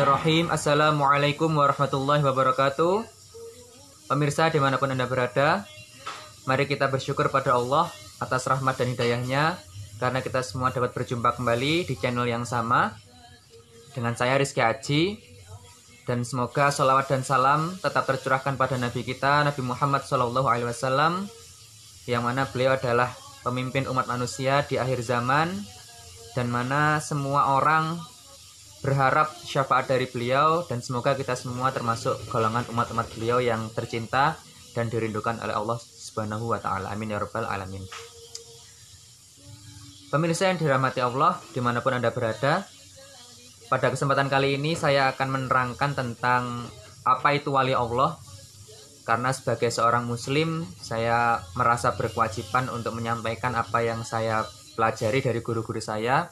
Bismillahirrahmanirrahim. Assalamualaikum warahmatullahi wabarakatuh. Pemirsa dimanapun Anda berada, mari kita bersyukur pada Allah atas rahmat dan hidayahnya, karena kita semua dapat berjumpa kembali di channel yang sama dengan saya Rizky Haji. Dan semoga sholawat dan salam tetap tercurahkan pada Nabi kita, Nabi Muhammad SAW, yang mana beliau adalah pemimpin umat manusia di akhir zaman, dan mana semua orang berharap syafaat dari beliau, dan semoga kita semua termasuk golongan umat-umat beliau yang tercinta dan dirindukan oleh Allah Subhanahu wa Ta'ala. Amin ya Rabbal Alamin. Pemirsa yang dirahmati Allah dimanapun Anda berada, pada kesempatan kali ini saya akan menerangkan tentang apa itu wali Allah. Karena sebagai seorang muslim, saya merasa berkewajiban untuk menyampaikan apa yang saya pelajari dari guru-guru saya,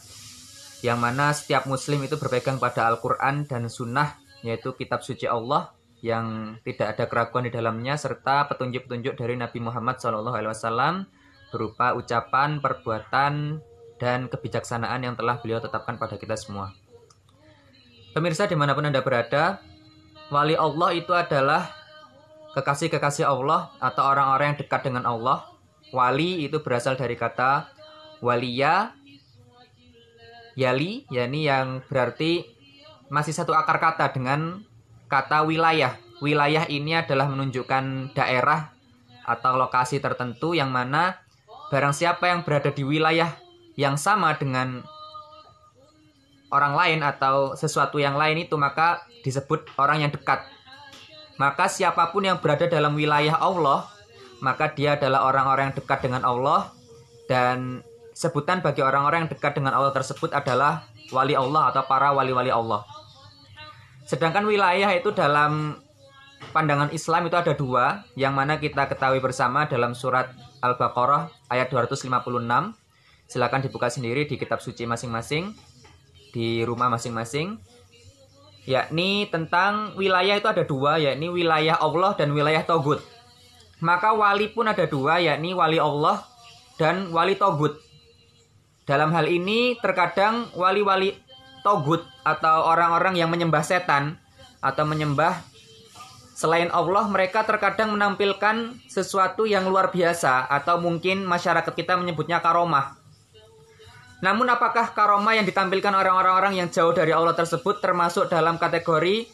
yang mana setiap muslim itu berpegang pada Al-Quran dan Sunnah, yaitu kitab suci Allah yang tidak ada keraguan di dalamnya, serta petunjuk-petunjuk dari Nabi Muhammad SAW berupa ucapan, perbuatan, dan kebijaksanaan yang telah beliau tetapkan pada kita semua. Pemirsa dimanapun Anda berada, wali Allah itu adalah kekasih-kekasih Allah atau orang-orang yang dekat dengan Allah. Wali itu berasal dari kata waliya, yali, yakni yang berarti masih satu akar kata dengan kata wilayah. Wilayah ini adalah menunjukkan daerah atau lokasi tertentu, yang mana barang siapa yang berada di wilayah yang sama dengan orang lain atau sesuatu yang lain itu, maka disebut orang yang dekat. Maka siapapun yang berada dalam wilayah Allah, maka dia adalah orang-orang yang dekat dengan Allah, dan sebutan bagi orang-orang yang dekat dengan Allah tersebut adalah wali Allah atau para wali-wali Allah. Sedangkan wilayah itu dalam pandangan Islam itu ada dua, yang mana kita ketahui bersama dalam surat Al-Baqarah ayat 256. Silakan dibuka sendiri di kitab suci masing-masing, di rumah masing-masing. Yakni tentang wilayah itu ada dua, yakni wilayah Allah dan wilayah Togut. Maka wali pun ada dua, yakni wali Allah dan wali Togut. Dalam hal ini terkadang wali-wali Togut atau orang-orang yang menyembah setan atau menyembah selain Allah, mereka terkadang menampilkan sesuatu yang luar biasa, atau mungkin masyarakat kita menyebutnya karomah. Namun apakah karomah yang ditampilkan orang-orang yang jauh dari Allah tersebut termasuk dalam kategori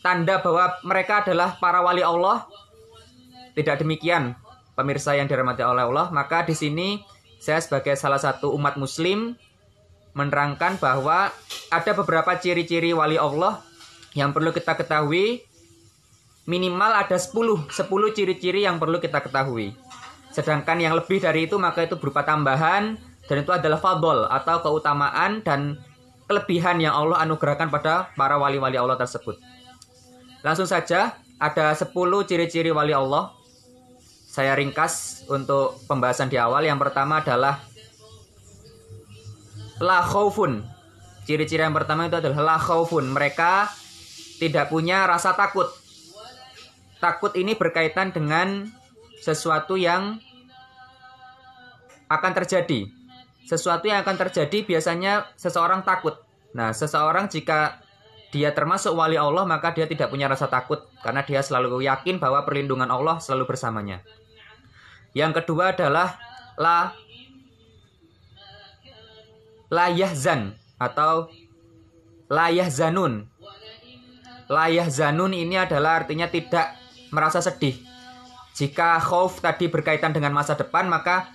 tanda bahwa mereka adalah para wali Allah? Tidak demikian, pemirsa yang dirahmati oleh Allah. Maka di sini saya sebagai salah satu umat muslim menerangkan bahwa ada beberapa ciri-ciri wali Allah yang perlu kita ketahui. Minimal ada 10 ciri-ciri yang perlu kita ketahui. Sedangkan yang lebih dari itu maka itu berupa tambahan, dan itu adalah fadl atau keutamaan dan kelebihan yang Allah anugerahkan pada para wali-wali Allah tersebut. Langsung saja, ada 10 ciri-ciri wali Allah. Saya ringkas untuk pembahasan di awal. Yang pertama adalah la khaufun. Ciri-ciri yang pertama itu adalah la khaufun. Mereka tidak punya rasa takut. Takut ini berkaitan dengan sesuatu yang akan terjadi. Sesuatu yang akan terjadi biasanya seseorang takut. Nah, seseorang jika dia termasuk wali Allah, maka dia tidak punya rasa takut, karena dia selalu yakin bahwa perlindungan Allah selalu bersamanya. Yang kedua adalah la yahzan atau la yahzanun. La yahzanun ini adalah artinya tidak merasa sedih. Jika khauf tadi berkaitan dengan masa depan, maka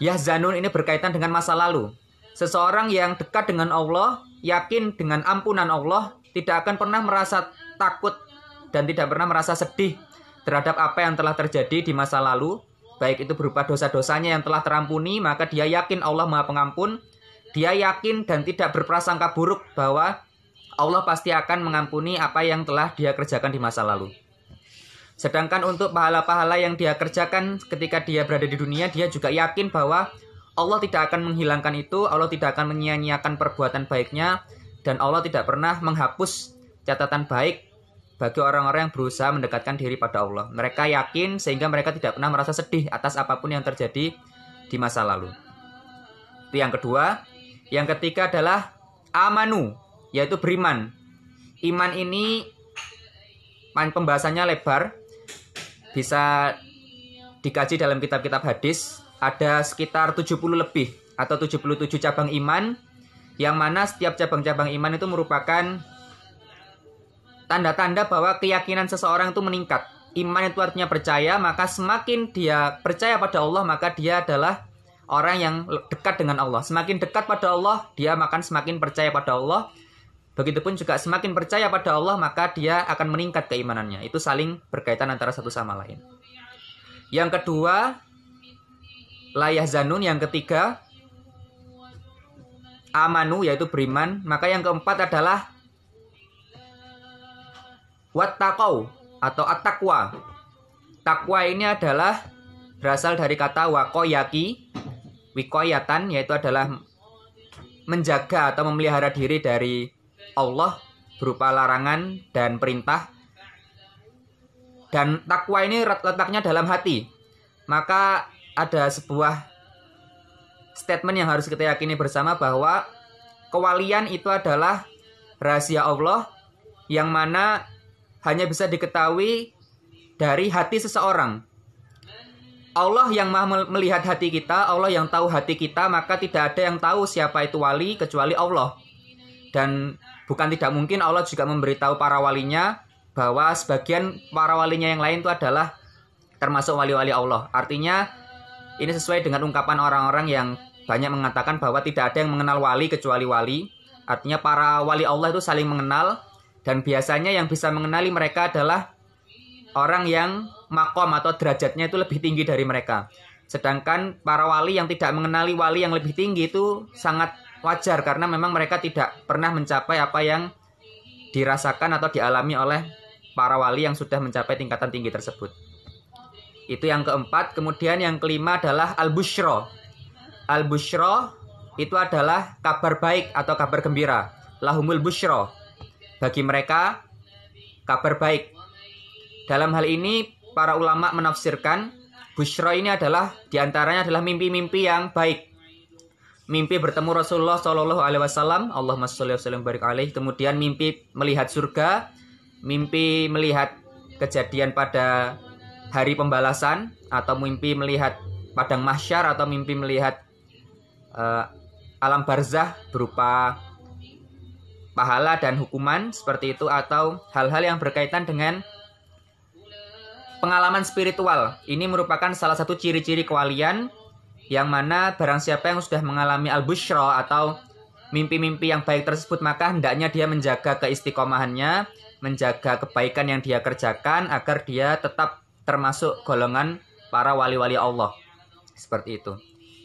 yahzanun ini berkaitan dengan masa lalu. Seseorang yang dekat dengan Allah, yakin dengan ampunan Allah, tidak akan pernah merasa takut dan tidak pernah merasa sedih terhadap apa yang telah terjadi di masa lalu, baik itu berupa dosa-dosanya yang telah terampuni, maka dia yakin Allah Maha Pengampun. Dia yakin dan tidak berprasangka buruk bahwa Allah pasti akan mengampuni apa yang telah dia kerjakan di masa lalu. Sedangkan untuk pahala-pahala yang dia kerjakan ketika dia berada di dunia, dia juga yakin bahwa Allah tidak akan menghilangkan itu, Allah tidak akan menyia-nyiakan perbuatan baiknya, dan Allah tidak pernah menghapus catatan baik bagi orang-orang yang berusaha mendekatkan diri pada Allah. Mereka yakin sehingga mereka tidak pernah merasa sedih atas apapun yang terjadi di masa lalu. Itu yang kedua. Yang ketiga adalah amanu, yaitu beriman. iman ini pembahasannya lebar, bisa dikaji dalam kitab-kitab hadis. Ada sekitar 70 lebih atau 77 cabang iman, yang mana setiap cabang-cabang iman itu merupakan tanda-tanda bahwa keyakinan seseorang itu meningkat. Iman itu artinya percaya, maka semakin dia percaya pada Allah, maka dia adalah orang yang dekat dengan Allah. Semakin dekat pada Allah, dia akan semakin percaya pada Allah. Begitupun juga semakin percaya pada Allah, maka dia akan meningkat keimanannya. Itu saling berkaitan antara satu sama lain. Yang kedua, la yahzanun. Yang ketiga, amanu, yaitu beriman. Maka yang keempat adalah wattaqau atau at-taqwa. Takwa ini adalah berasal dari kata waqoyaki, wikoyatan, yaitu adalah menjaga atau memelihara diri dari Allah berupa larangan dan perintah. Dan takwa ini letaknya dalam hati. Maka ada sebuah statement yang harus kita yakini bersama, bahwa kewalian itu adalah rahasia Allah yang mana hanya bisa diketahui dari hati seseorang. Allah yang maha melihat hati kita, Allah yang tahu hati kita, maka tidak ada yang tahu siapa itu wali kecuali Allah. Dan bukan tidak mungkin Allah juga memberitahu para walinya bahwa sebagian para walinya yang lain itu adalah termasuk wali-wali Allah. Artinya ini sesuai dengan ungkapan orang-orang yang banyak mengatakan bahwa tidak ada yang mengenal wali kecuali wali. Artinya para wali Allah itu saling mengenal, dan biasanya yang bisa mengenali mereka adalah orang yang makom atau derajatnya itu lebih tinggi dari mereka. Sedangkan para wali yang tidak mengenali wali yang lebih tinggi itu sangat wajar, karena memang mereka tidak pernah mencapai apa yang dirasakan atau dialami oleh para wali yang sudah mencapai tingkatan tinggi tersebut. Itu yang keempat. Kemudian yang kelima adalah al-busyra. Al-busyra itu adalah kabar baik atau kabar gembira. Lahumul busyra. Bagi mereka kabar baik. Dalam hal ini para ulama menafsirkan busyra ini adalah diantaranya adalah mimpi-mimpi yang baik. Mimpi bertemu Rasulullah Shallallahu Alaihi Wasallam, Allahumma sholli wa sallim barik alaihi. Kemudian mimpi melihat surga, mimpi melihat kejadian pada hari pembalasan, atau mimpi melihat padang mahsyar, atau mimpi melihat alam barzah berupa pahala dan hukuman seperti itu, atau hal-hal yang berkaitan dengan pengalaman spiritual. Ini merupakan salah satu ciri-ciri kewalian, yang mana barang siapa yang sudah mengalami al-busyra atau mimpi-mimpi yang baik tersebut, maka hendaknya dia menjaga keistiqomahannya, menjaga kebaikan yang dia kerjakan, agar dia tetap termasuk golongan para wali-wali Allah. Seperti itu.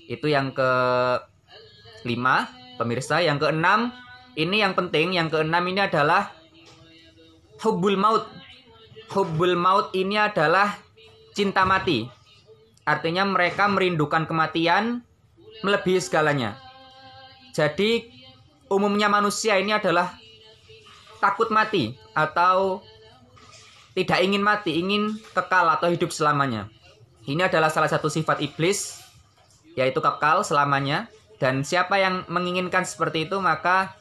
Itu yang kelima, pemirsa. Yang keenam, ini yang penting. Yang keenam ini adalah hubbul maut. Hubbul maut ini adalah cinta mati. Artinya mereka merindukan kematian melebihi segalanya. Jadi umumnya manusia ini adalah takut mati atau tidak ingin mati, ingin kekal atau hidup selamanya. Ini adalah salah satu sifat iblis, yaitu kekal selamanya. Dan siapa yang menginginkan seperti itu, maka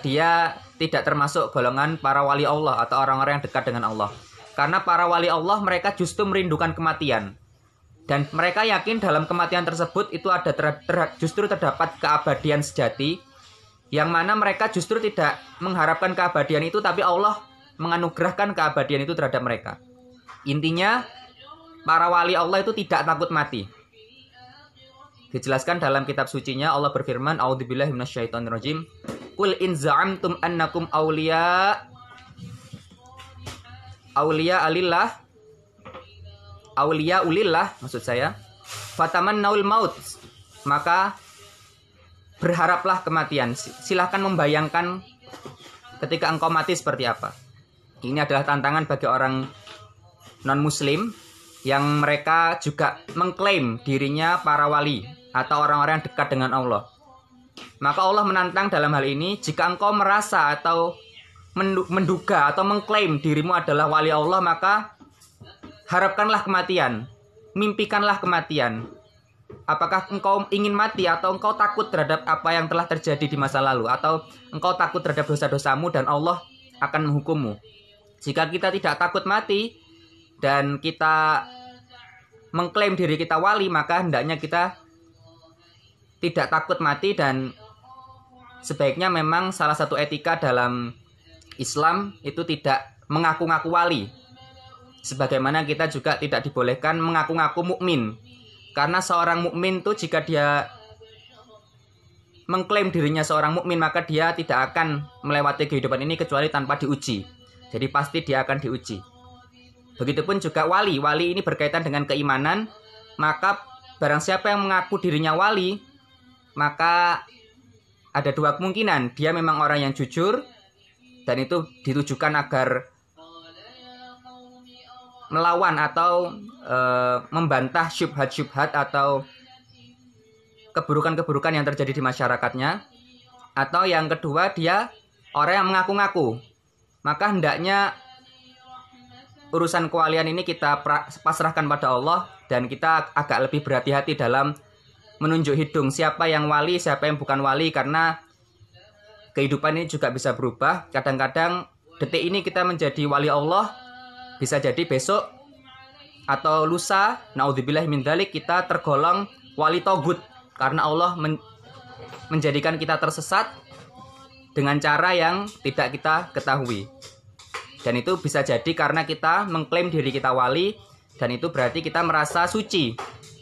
dia tidak termasuk golongan para wali Allah atau orang-orang yang dekat dengan Allah. Karena para wali Allah mereka justru merindukan kematian. Dan mereka yakin dalam kematian tersebut itu ada justru terdapat keabadian sejati, yang mana mereka justru tidak mengharapkan keabadian itu, tapi Allah menganugerahkan keabadian itu terhadap mereka. Intinya, para wali Allah itu tidak takut mati. Dijelaskan dalam kitab sucinya, Allah berfirman, A'udzubillahi minasyaitonirrajim. Qul in za'amtum annakum awliya alillah, awliya ulillah maksud saya, fatamannaul maut, maka berharaplah kematian. Silahkan membayangkan ketika engkau mati seperti apa. Ini adalah tantangan bagi orang non-muslim yang mereka juga mengklaim dirinya para wali atau orang-orang yang dekat dengan Allah. Maka Allah menantang dalam hal ini, jika engkau merasa atau menduga atau mengklaim dirimu adalah wali Allah, maka harapkanlah kematian, mimpikanlah kematian. Apakah engkau ingin mati atau engkau takut terhadap apa yang telah terjadi di masa lalu, atau engkau takut terhadap dosa-dosamu dan Allah akan menghukummu. Jika kita tidak takut mati dan kita mengklaim diri kita wali, maka hendaknya kita tidak takut mati. Dan sebaiknya memang salah satu etika dalam Islam itu tidak mengaku-ngaku wali. Sebagaimana kita juga tidak dibolehkan mengaku-ngaku mukmin. Karena seorang mukmin itu jika dia mengklaim dirinya seorang mukmin, maka dia tidak akan melewati kehidupan ini kecuali tanpa diuji. Jadi pasti dia akan diuji. Begitupun juga wali. Wali ini berkaitan dengan keimanan. Maka barang siapa yang mengaku dirinya wali, maka ada dua kemungkinan. Dia memang orang yang jujur, dan itu ditujukan agar melawan atau membantah syubhat-syubhat atau keburukan-keburukan yang terjadi di masyarakatnya. Atau yang kedua, dia orang yang mengaku-ngaku. Maka hendaknya urusan kewalian ini kita pasrahkan pada Allah, dan kita agak lebih berhati-hati dalam menunjuk hidung siapa yang wali, siapa yang bukan wali. Karena kehidupan ini juga bisa berubah. Kadang-kadang detik ini kita menjadi wali Allah, bisa jadi besok atau lusa, naudzubillah min dzalik, kita tergolong wali togut. Karena Allah menjadikan kita tersesat dengan cara yang tidak kita ketahui. Dan itu bisa jadi karena kita mengklaim diri kita wali, dan itu berarti kita merasa suci.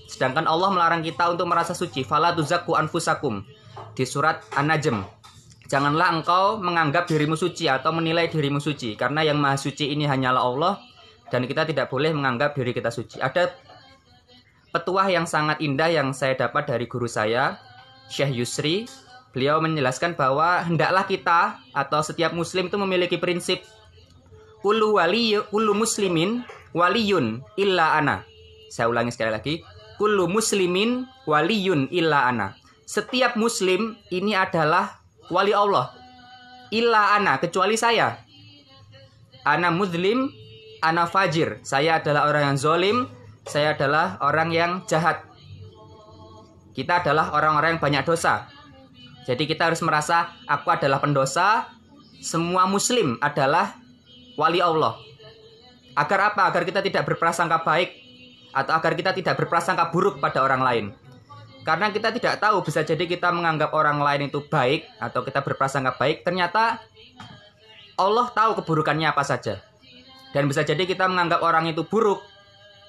Sedangkan Allah melarang kita untuk merasa suci. Fala tuzakku anfusakum, di surat An-Najm. Janganlah engkau menganggap dirimu suci atau menilai dirimu suci. Karena yang maha suci ini hanyalah Allah, dan kita tidak boleh menganggap diri kita suci. Ada petuah yang sangat indah yang saya dapat dari guru saya, Syekh Yusri. Beliau menjelaskan bahwa hendaklah kita atau setiap muslim itu memiliki prinsip kullu muslimin waliyun illa ana. Saya ulangi sekali lagi. Kullu muslimin waliyun illa ana. Setiap muslim ini adalah wali Allah. Illa ana, kecuali saya. Ana muslim, ana fajir. Saya adalah orang yang zolim. Saya adalah orang yang jahat. Kita adalah orang-orang yang banyak dosa. Jadi kita harus merasa aku adalah pendosa. Semua muslim adalah wali Allah. Agar apa? Agar kita tidak berprasangka baik, atau agar kita tidak berprasangka buruk pada orang lain. Karena kita tidak tahu, bisa jadi kita menganggap orang lain itu baik atau kita berprasangka baik, ternyata Allah tahu keburukannya apa saja. Dan bisa jadi kita menganggap orang itu buruk.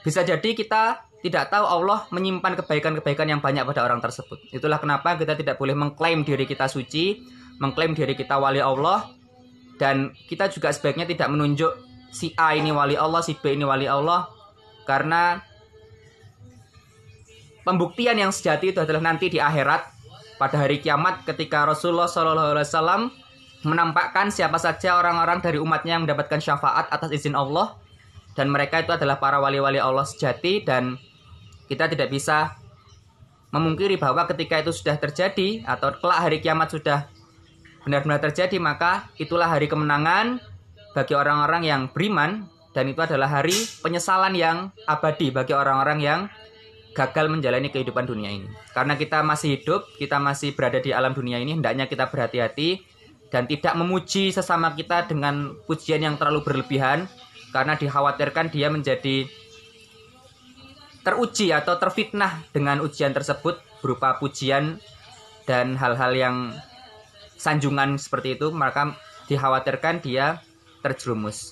Bisa jadi kita tidak tahu Allah menyimpan kebaikan-kebaikan yang banyak pada orang tersebut. Itulah kenapa kita tidak boleh mengklaim diri kita suci, mengklaim diri kita wali Allah. Dan kita juga sebaiknya tidak menunjuk si A ini wali Allah, si B ini wali Allah. Karena pembuktian yang sejati itu adalah nanti di akhirat, pada hari kiamat, ketika Rasulullah SAW menampakkan siapa saja orang-orang dari umatnya yang mendapatkan syafaat atas izin Allah. Dan mereka itu adalah para wali-wali Allah sejati. Dan kita tidak bisa memungkiri bahwa ketika itu sudah terjadi, atau kelak hari kiamat sudah benar-benar terjadi, maka itulah hari kemenangan bagi orang-orang yang beriman. Dan itu adalah hari penyesalan yang abadi bagi orang-orang yang gagal menjalani kehidupan dunia ini. Karena kita masih hidup, kita masih berada di alam dunia ini, hendaknya kita berhati-hati dan tidak memuji sesama kita dengan pujian yang terlalu berlebihan. Karena dikhawatirkan dia menjadi teruji atau terfitnah dengan ujian tersebut berupa pujian dan hal-hal yang sanjungan seperti itu, maka dikhawatirkan dia terjerumus.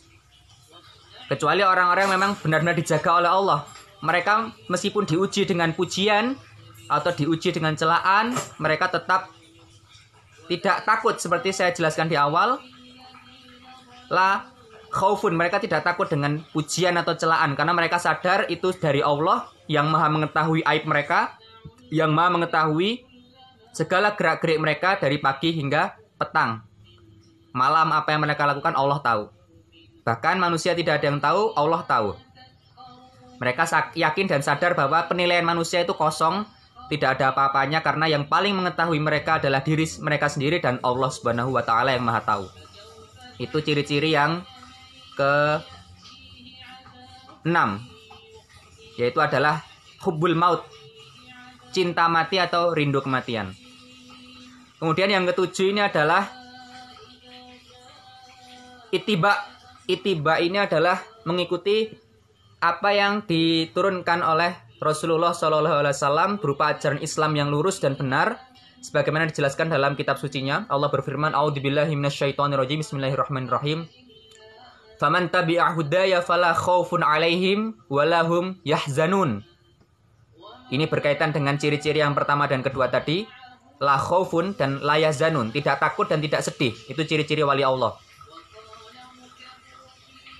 Kecuali orang-orang yang memang benar-benar dijaga oleh Allah. Mereka meskipun diuji dengan pujian atau diuji dengan celaan, mereka tetap tidak takut. Seperti saya jelaskan di awal, la khaufun, mereka tidak takut dengan pujian atau celaan, karena mereka sadar itu dari Allah yang maha mengetahui aib mereka, yang maha mengetahui segala gerak-gerik mereka dari pagi hingga petang. Malam apa yang mereka lakukan Allah tahu. Bahkan manusia tidak ada yang tahu, Allah tahu. Mereka yakin dan sadar bahwa penilaian manusia itu kosong, tidak ada apa-apanya, karena yang paling mengetahui mereka adalah diri mereka sendiri dan Allah Subhanahu wa Ta'ala yang maha tahu. Itu ciri-ciri yang ke-6, yaitu adalah hubbul maut, cinta mati atau rindu kematian. Kemudian yang ke-7 ini adalah Itiba ini adalah mengikuti apa yang diturunkan oleh Rasulullah SAW berupa ajaran Islam yang lurus dan benar, sebagaimana dijelaskan dalam kitab sucinya. Allah berfirman, A'udzubillahi minasyaitonirrajim, Bismillahirrahmanirrahim. Faman tabi'a hudaya fala khaufun 'alaihim walahum yahzanun. Ini berkaitan dengan ciri-ciri yang pertama dan kedua tadi, la khaufun dan la yahzanun, tidak takut dan tidak sedih. Itu ciri-ciri wali Allah.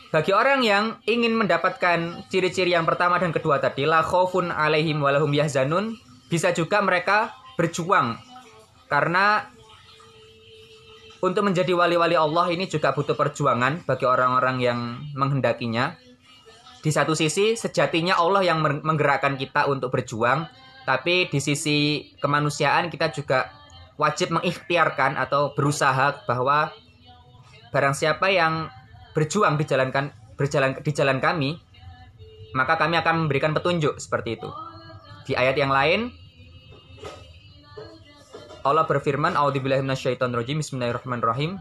Bagi orang yang ingin mendapatkan ciri-ciri yang pertama dan kedua tadi, la khaufun 'alaihim walahum yahzanun, bisa juga mereka berjuang. Karena untuk menjadi wali-wali Allah ini juga butuh perjuangan bagi orang-orang yang menghendakinya. Di satu sisi, sejatinya Allah yang menggerakkan kita untuk berjuang, tapi di sisi kemanusiaan kita juga wajib mengikhtiarkan atau berusaha bahwa barang siapa yang berjuang di jalan kami, maka kami akan memberikan petunjuk seperti itu. Di ayat yang lain, Allah berfirman, A'udzubillahi minasyaitonirrajim, Bismillahirrahmanirrahim.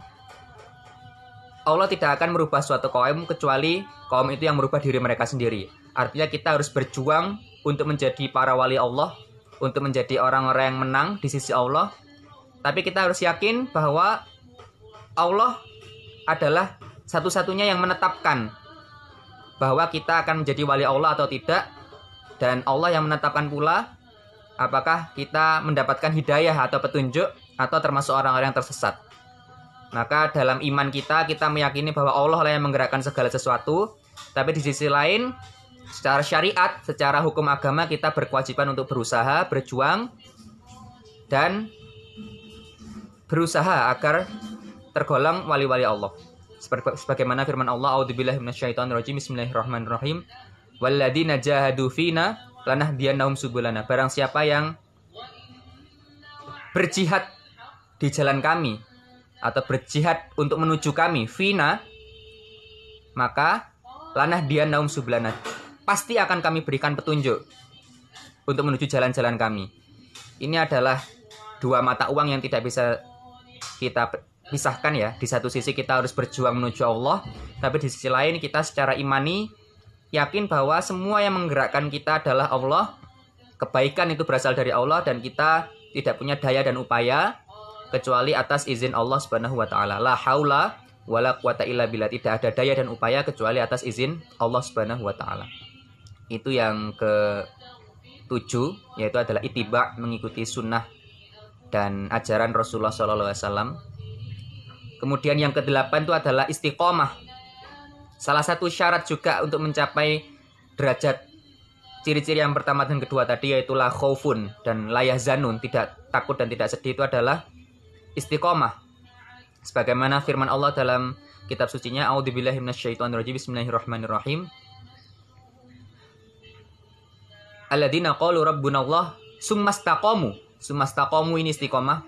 Allah tidak akan merubah suatu kaum kecuali kaum itu yang merubah diri mereka sendiri. Artinya kita harus berjuang untuk menjadi para wali Allah, untuk menjadi orang-orang yang menang di sisi Allah. Tapi kita harus yakin bahwa Allah adalah satu-satunya yang menetapkan bahwa kita akan menjadi wali Allah atau tidak. Dan Allah yang menetapkan pula apakah kita mendapatkan hidayah atau petunjuk atau termasuk orang-orang yang tersesat. Maka dalam iman kita meyakini bahwa Allah lah yang menggerakkan segala sesuatu. Tapi di sisi lain, secara syariat, secara hukum agama, kita berkewajiban untuk berusaha, berjuang, dan berusaha agar tergolong wali-wali Allah. Sebagaimana firman Allah, A'udzubillahi minasyaitonirrajim, Bismillahirrahmanirrahim. Walladzina jahadu fina lanahdiyannahum subulana. Barang siapa yang berjihad di jalan kami atau berjihad untuk menuju kami, fina, maka lanahdiyannahum subulana, pasti akan kami berikan petunjuk untuk menuju jalan-jalan kami. Ini adalah dua mata uang yang tidak bisa kita pisahkan ya. Di satu sisi kita harus berjuang menuju Allah, tapi di sisi lain kita secara imani yakin bahwa semua yang menggerakkan kita adalah Allah. Kebaikan itu berasal dari Allah dan kita tidak punya daya dan upaya kecuali atas izin Allah Subhanahu wa taala. La haula wala quwata illa billah. Tidak ada daya dan upaya kecuali atas izin Allah Subhanahu wa taala. Itu yang ke-7, yaitu adalah ittiba, mengikuti sunnah dan ajaran Rasulullah SAW. Kemudian yang ke-8 itu adalah istiqomah. Salah satu syarat juga untuk mencapai derajat ciri-ciri yang pertama dan kedua tadi, yaitu la khaufun dan la yahzanun, tidak takut dan tidak sedih, itu adalah istiqomah. Sebagaimana firman Allah dalam kitab sucinya, A'udzubillahi minasyaitonirrajim, Bismillahirrahmanirrahim. Alladzina qalu rabbunallah summastaqamu. Summastaqamu ini istiqomah.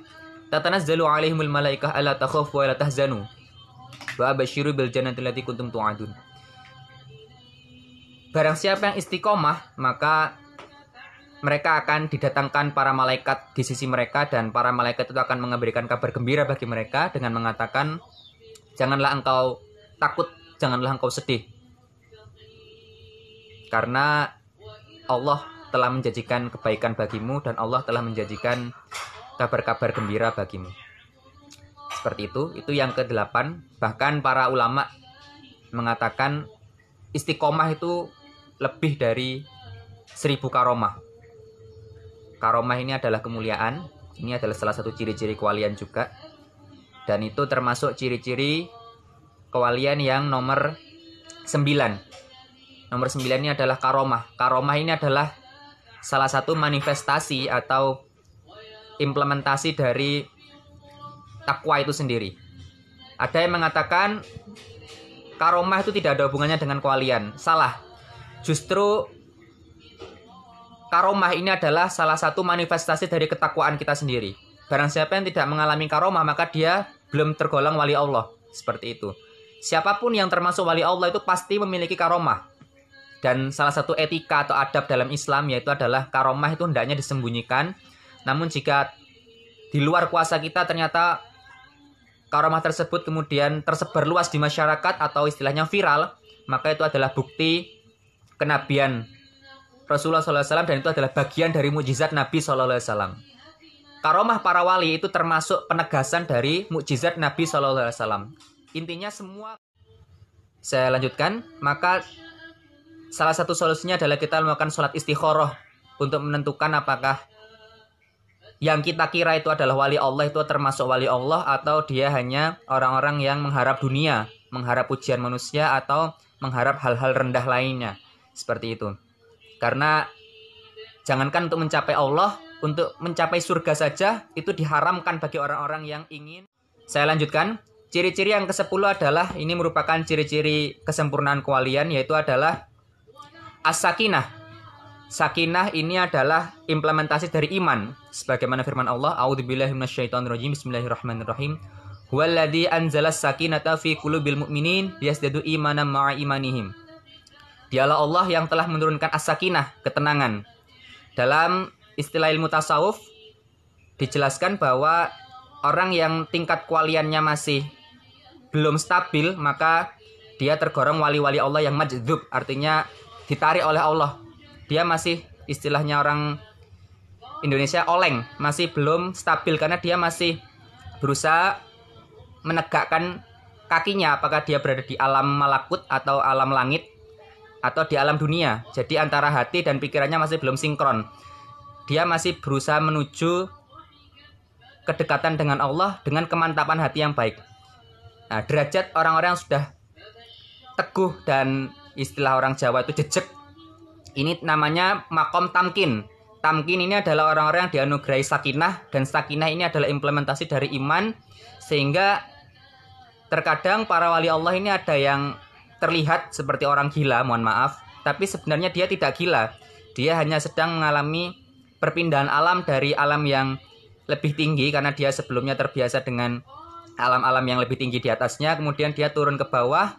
Tatanazzalu alaihimul malaikah alla takhafu wa la tahzanu wa abasyiru bil jannati allati kuntum tu'adun. Barang siapa yang istiqomah, maka mereka akan didatangkan para malaikat di sisi mereka, dan para malaikat itu akan memberikan kabar gembira bagi mereka dengan mengatakan, janganlah engkau takut, janganlah engkau sedih, karena Allah telah menjanjikan kebaikan bagimu dan Allah telah menjanjikan kabar-kabar gembira bagimu. Seperti itu yang ke-8. Bahkan para ulama mengatakan istiqomah itu lebih dari 1000 karomah. Karomah ini adalah kemuliaan. Ini adalah salah satu ciri-ciri kewalian juga. Dan itu termasuk ciri-ciri kewalian yang nomor 9. Nomor 9 ini adalah karomah. Karomah ini adalah salah satu manifestasi atau implementasi dari takwa itu sendiri. Ada yang mengatakan karomah itu tidak ada hubungannya dengan kewalian. Salah. Justru karomah ini adalah salah satu manifestasi dari ketakwaan kita sendiri. Barang siapa yang tidak mengalami karomah, maka dia belum tergolong wali Allah. Seperti itu. Siapapun yang termasuk wali Allah itu pasti memiliki karomah. Dan salah satu etika atau adab dalam Islam yaitu adalah karomah itu hendaknya disembunyikan. Namun jika di luar kuasa kita ternyata karomah tersebut kemudian tersebar luas di masyarakat atau istilahnya viral, maka itu adalah bukti kenabian Rasulullah SAW dan itu adalah bagian dari mukjizat Nabi SAW. Karomah para wali itu termasuk penegasan dari mukjizat Nabi SAW. Intinya semua. Saya lanjutkan, maka salah satu solusinya adalah kita melakukan sholat istikharah untuk menentukan apakah yang kita kira itu adalah wali Allah itu termasuk wali Allah atau dia hanya orang-orang yang mengharap dunia, mengharap pujian manusia atau mengharap hal-hal rendah lainnya. Seperti itu. Karena jangankan untuk mencapai Allah, untuk mencapai surga saja itu diharamkan bagi orang-orang yang ingin. Saya lanjutkan. Ciri-ciri yang ke-10 adalah, ini merupakan ciri-ciri kesempurnaan kewalian, yaitu adalah as-sakinah. Sakinah ini adalah implementasi dari iman. Sebagaimana firman Allah, A'udzubillahi minasyaitonirrajim, Bismillahirrahmanirrahim. Huwallazi anzalas sakinata fi qulubil mu'minin liyazdadu imanan ma'a imanihim. Dialah Allah yang telah menurunkan as-sakinah, ketenangan. Dalam istilah ilmu tasawuf dijelaskan bahwa orang yang tingkat kewaliannya masih belum stabil, maka dia tergolong wali-wali Allah yang majdzub, artinya ditarik oleh Allah. Dia masih, istilahnya orang Indonesia, oleng, masih belum stabil karena dia masih berusaha menegakkan kakinya, apakah dia berada di alam malakut atau alam langit atau di alam dunia. Jadi antara hati dan pikirannya masih belum sinkron. Dia masih berusaha menuju kedekatan dengan Allah dengan kemantapan hati yang baik. Nah, derajat orang-orang yang sudah teguh dan istilah orang Jawa itu jejeg, ini namanya makom tamkin. Tamkin ini adalah orang-orang yang dianugerahi sakinah, dan sakinah ini adalah implementasi dari iman, sehingga terkadang para wali Allah ini ada yang terlihat seperti orang gila, mohon maaf, tapi sebenarnya dia tidak gila. Dia hanya sedang mengalami perpindahan alam dari alam yang lebih tinggi karena dia sebelumnya terbiasa dengan alam-alam yang lebih tinggi di atasnya, kemudian dia turun ke bawah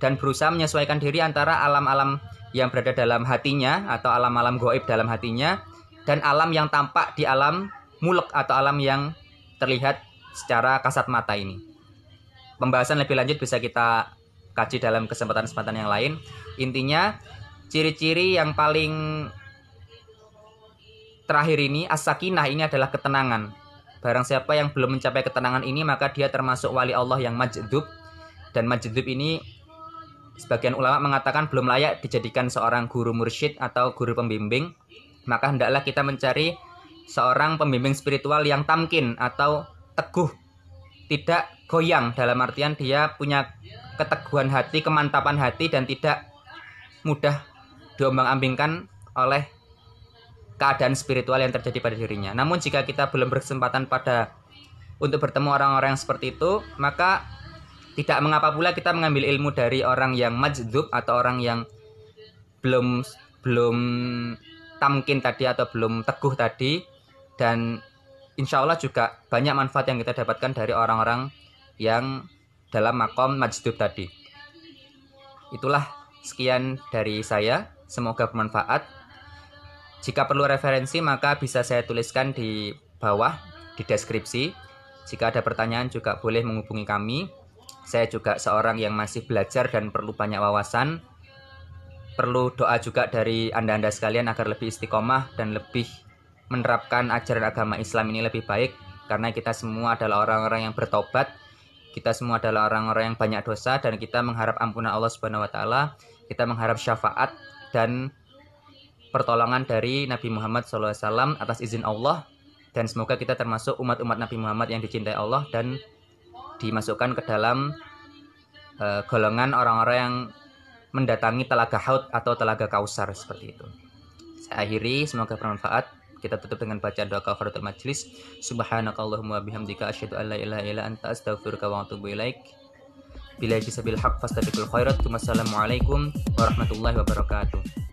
dan berusaha menyesuaikan diri antara alam-alam yang berada dalam hatinya atau alam-alam gaib dalam hatinya dan alam yang tampak di alam mulek atau alam yang terlihat secara kasat mata ini. Pembahasan lebih lanjut bisa kita kaji dalam kesempatan-kesempatan yang lain. Intinya, ciri-ciri yang paling terakhir ini, as-sakinah, ini adalah ketenangan. Barang siapa yang belum mencapai ketenangan ini, maka dia termasuk wali Allah yang majdzub. Dan majdzub ini, sebagian ulama mengatakan belum layak dijadikan seorang guru mursyid atau guru pembimbing. Maka hendaklah kita mencari seorang pembimbing spiritual yang tamkin atau teguh, tidak goyang, dalam artian dia punya keteguhan hati, kemantapan hati, dan tidak mudah diombang-ambingkan oleh keadaan spiritual yang terjadi pada dirinya. Namun jika kita belum berkesempatan untuk bertemu orang-orang yang seperti itu, maka tidak mengapa pula kita mengambil ilmu dari orang yang majdzub atau orang yang belum tamkin tadi atau belum teguh tadi, dan insya Allah juga banyak manfaat yang kita dapatkan dari orang-orang yang dalam makom majdzub tadi. Itulah sekian dari saya, semoga bermanfaat. Jika perlu referensi maka bisa saya tuliskan di bawah di deskripsi. Jika ada pertanyaan juga boleh menghubungi kami. Saya juga seorang yang masih belajar dan perlu banyak wawasan. Perlu doa juga dari Anda-Anda sekalian agar lebih istiqomah dan lebih menerapkan ajaran agama Islam ini lebih baik. Karena kita semua adalah orang-orang yang bertobat. Kita semua adalah orang-orang yang banyak dosa dan kita mengharap ampunan Allah Subhanahu wa taala. Kita mengharap syafaat dan pertolongan dari Nabi Muhammad SAW atas izin Allah, dan semoga kita termasuk umat-umat Nabi Muhammad yang dicintai Allah dan dimasukkan ke dalam golongan orang-orang yang mendatangi telaga Haud atau telaga Kausar, seperti itu. Saya akhiri, semoga bermanfaat. Kita tutup dengan bacaan doa kafaratul majlis. Subhanakallahumma bihamdika asyhadu an la ilaha illa anta astaghfiruka wa atubu ilaik. Billahi sabil haq fastabiqul khairat. Wassalamualaikum warahmatullahi wabarakatuh.